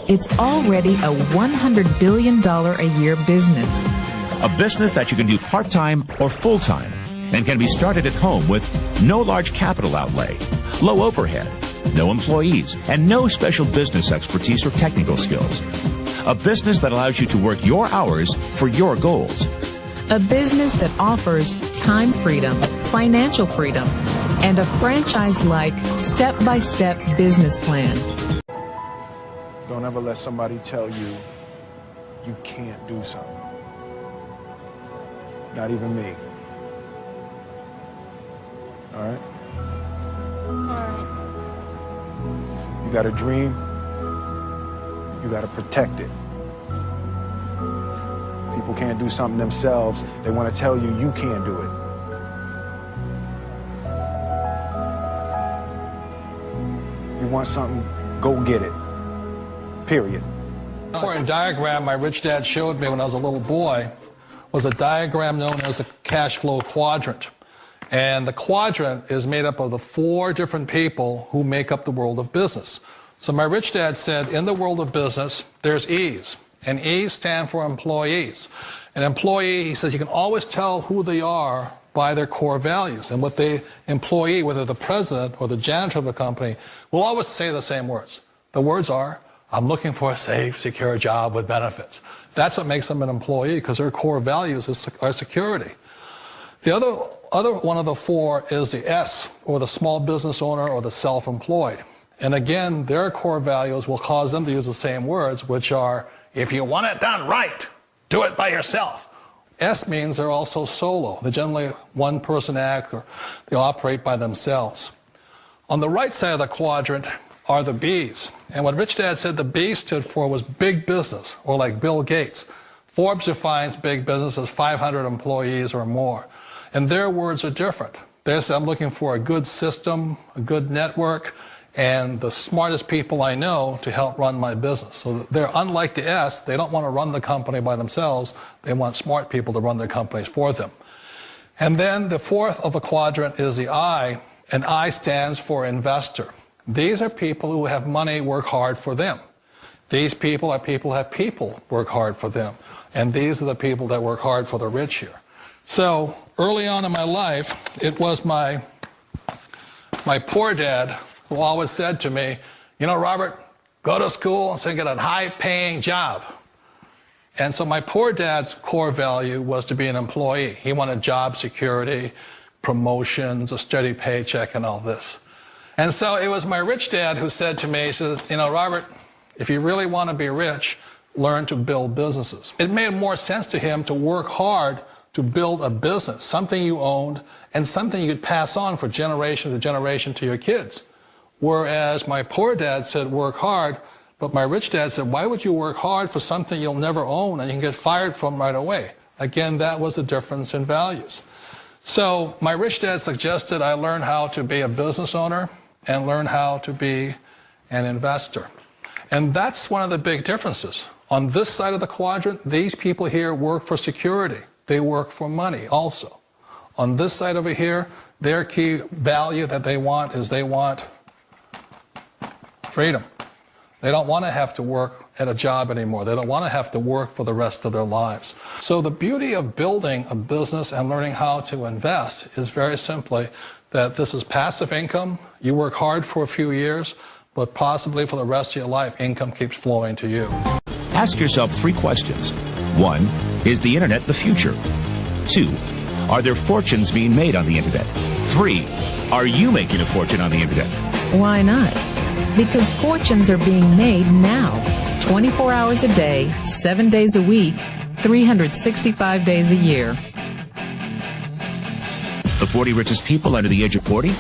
It's already a $100 billion a year business. A business that you can do part-time or full-time and can be started at home with no large capital outlay, low overhead, no employees, and no special business expertise or technical skills. A business that allows you to work your hours for your goals. A business that offers time freedom, financial freedom, and a franchise-like, step-by-step business plan. Don't ever let somebody tell you you can't do something. Not even me. All right? You got a dream, you got to protect it. People can't do something themselves. They want to tell you you can't do it. You want something, go get it. Period. The important diagram my rich dad showed me when I was a little boy was a diagram known as a cash flow quadrant. And the quadrant is made up of the 4 different people who make up the world of business. So my rich dad said, in the world of business, there's E's. And E's stand for employees. An employee, he says, you can always tell who they are by their core values. And what the employee, whether the president or the janitor of the company, will always say the same words. The words are, I'm looking for a safe, secure job with benefits. That's what makes them an employee, because their core values are security. The other one of the 4 is the S, or the small business owner or the self-employed. And again, their core values will cause them to use the same words, which are, if you want it done right, do it by yourself. S means they're also solo. They're generally one-person act, or they operate by themselves. On the right side of the quadrant are the B's. And what Rich Dad said the B stood for was big business, or like Bill Gates. Forbes defines big business as 500 employees or more. And their words are different. They say, I'm looking for a good system, a good network, and the smartest people I know to help run my business. So they're unlike the S. They don't want to run the company by themselves. They want smart people to run their companies for them. And then the 4th of the quadrant is the I, and I stands for investor. These are people who have money work hard for them. These people are people who have people work hard for them. And these are the people that work hard for the rich here. So early on in my life, it was my poor dad who always said to me, you know, Robert, go to school and get a high-paying job. And so my poor dad's core value was to be an employee. He wanted job security, promotions, a steady paycheck, and all this. And so it was my rich dad who said to me, he says, you know, Robert, if you really want to be rich, learn to build businesses. It made more sense to him to work hard to build a business, something you owned, and something you could pass on for generation to generation to your kids. Whereas my poor dad said, work hard, but my rich dad said, why would you work hard for something you'll never own and you can get fired from right away? Again, that was the difference in values. So my rich dad suggested I learn how to be a business owner and learn how to be an investor. And that's one of the big differences. On this side of the quadrant, these people here work for security. They work for money also. On this side over here, their key value that they want is they want freedom. They don't want to have to work at a job anymore. They don't want to have to work for the rest of their lives. So the beauty of building a business and learning how to invest is very simply that this is passive income. You work hard for a few years, but possibly for the rest of your life, income keeps flowing to you. Ask yourself 3 questions. 1, is the internet the future? 2, are there fortunes being made on the internet? 3, are you making a fortune on the internet? Why not? Because fortunes are being made now, 24 hours a day, 7 days a week, 365 days a year. The 40 richest people under the age of 40?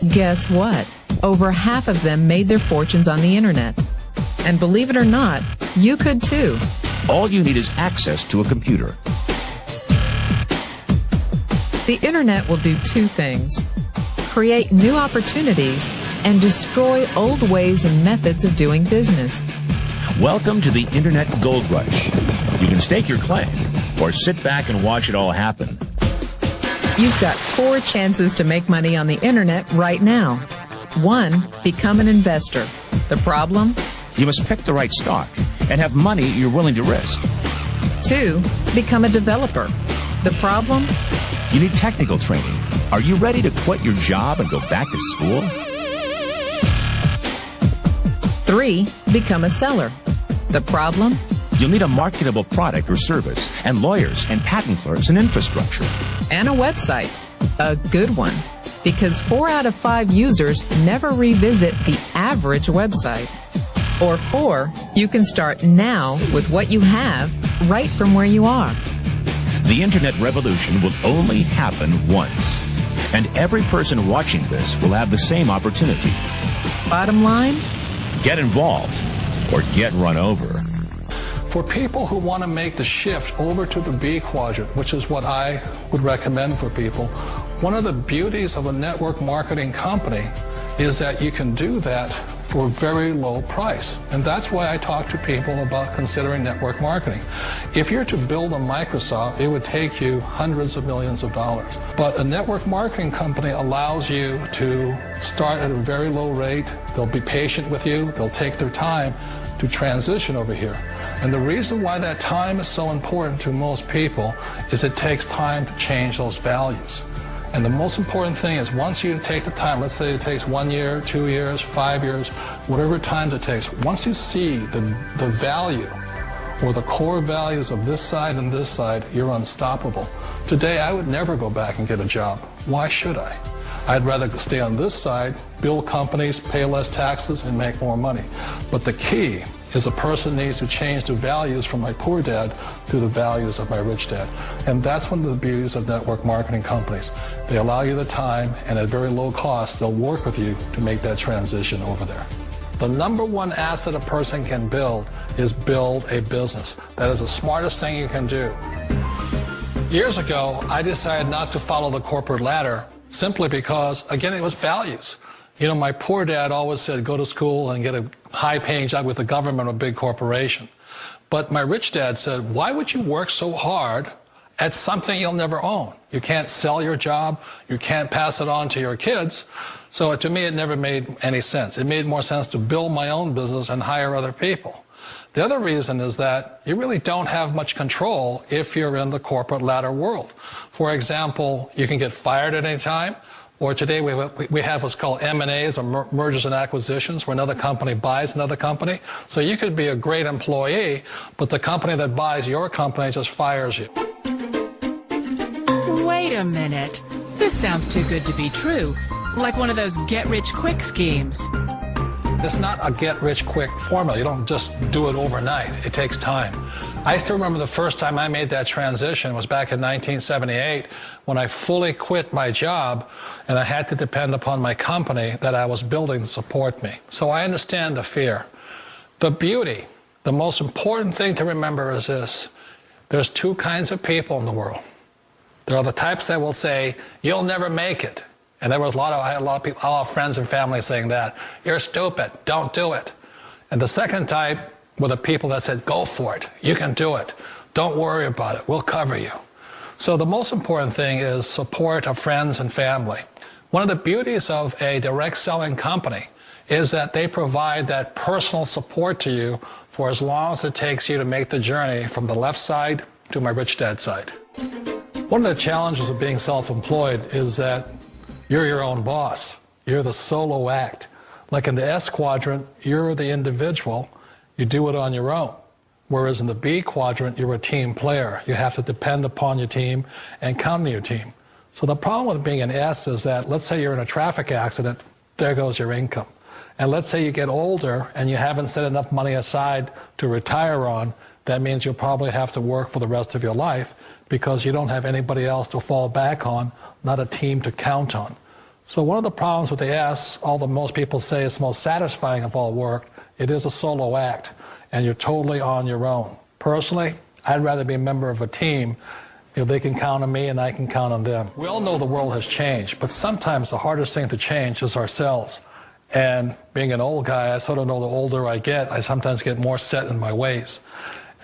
Guess what? Over half of them made their fortunes on the internet. And believe it or not, you could too. All you need is access to a computer. The internet will do 2 things: create new opportunities and destroy old ways and methods of doing business. Welcome to the Internet Gold Rush. You can stake your claim or sit back and watch it all happen. You've got 4 chances to make money on the internet right now. 1, become an investor. The problem? You must pick the right stock and have money you're willing to risk. 2. Become a developer. The problem? You need technical training. Are you ready to quit your job and go back to school? 3. Become a seller. The problem? You'll need a marketable product or service, and lawyers and patent clerks and infrastructure. And a website. A good one. Because 4 out of 5 users never revisit the average website. Or 4, you can start now with what you have right from where you are. The Internet revolution will only happen once. And every person watching this will have the same opportunity. Bottom line? Get involved or get run over. For people who want to make the shift over to the B quadrant, which is what I would recommend for people, one of the beauties of a network marketing company is that you can do that for a very low price. And that's why I talk to people about considering network marketing. If you're to build a Microsoft, it would take you hundreds of millions of dollars. But a network marketing company allows you to start at a very low rate. They'll be patient with you. They'll take their time to transition over here. And the reason why that time is so important to most people is it takes time to change those values. And the most important thing is once you take the time, let's say it takes 1 year, 2 years, 5 years, whatever time it takes, once you see the value or the core values of this side and this side, you're unstoppable. Today, I would never go back and get a job. Why should I? I'd rather stay on this side, build companies, pay less taxes, and make more money. But the key is a person needs to change the values from my poor dad to the values of my rich dad. And that's one of the beauties of network marketing companies. They allow you the time, and at very low cost, they'll work with you to make that transition over there. The number one asset a person can build is build a business. That is the smartest thing you can do. Years ago, I decided not to follow the corporate ladder simply because, again, it was values. You know, my poor dad always said, go to school and get a high-paying job with the government or a big corporation. But my rich dad said, why would you work so hard at something you'll never own? You can't sell your job. You can't pass it on to your kids. So to me, it never made any sense. It made more sense to build my own business and hire other people. The other reason is that you really don't have much control if you're in the corporate ladder world. For example, you can get fired at any time. Or today we have what's called M&As, or mergers and acquisitions, where another company buys another company. So you could be a great employee, but the company that buys your company just fires you. Wait a minute. This sounds too good to be true. Like one of those get-rich-quick schemes. It's not a get-rich-quick formula. You don't just do it overnight. It takes time. I still remember the first time I made that transition was back in 1978 when I fully quit my job and I had to depend upon my company that I was building to support me. So I understand the fear. The beauty, the most important thing to remember is this. There's 2 kinds of people in the world. There are the types that will say, you'll never make it. And there was I had a lot of people, a lot of friends and family saying that. You're stupid, don't do it. And the second type were the people that said, go for it, you can do it. Don't worry about it, we'll cover you. So the most important thing is support of friends and family. One of the beauties of a direct selling company is that they provide that personal support to you for as long as it takes you to make the journey from the left side to my rich dad side. One of the challenges of being self-employed is that you're your own boss. You're the solo act. Like in the S quadrant, you're the individual. You do it on your own. Whereas in the B quadrant, you're a team player. You have to depend upon your team and count on your team. So the problem with being an S is that, let's say you're in a traffic accident, there goes your income. And let's say you get older and you haven't set enough money aside to retire on, that means you'll probably have to work for the rest of your life because you don't have anybody else to fall back on, not a team to count on. So one of the problems with the S, although most people say it's the most satisfying of all work, it is a solo act, and you're totally on your own. Personally, I'd rather be a member of a team. You know, they can count on me and I can count on them. We all know the world has changed, but sometimes the hardest thing to change is ourselves. And being an old guy, I sort of know the older I get, I sometimes get more set in my ways.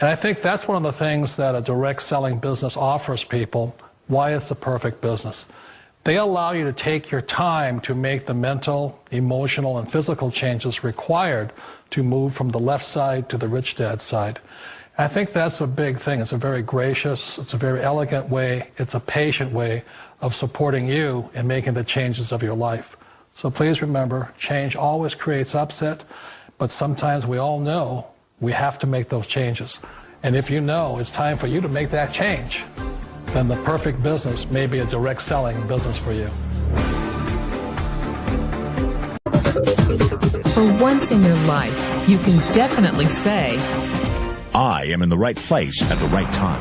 And I think that's one of the things that a direct selling business offers people, why it's the perfect business. They allow you to take your time to make the mental, emotional, and physical changes required to move from the left side to the rich dad side. I think that's a big thing. It's a very gracious, it's a very elegant way, it's a patient way of supporting you in making the changes of your life. So please remember, change always creates upset, but sometimes we all know we have to make those changes. And if you know it's time for you to make that change, then the perfect business may be a direct selling business for you. For once in your life, you can definitely say, I am in the right place at the right time.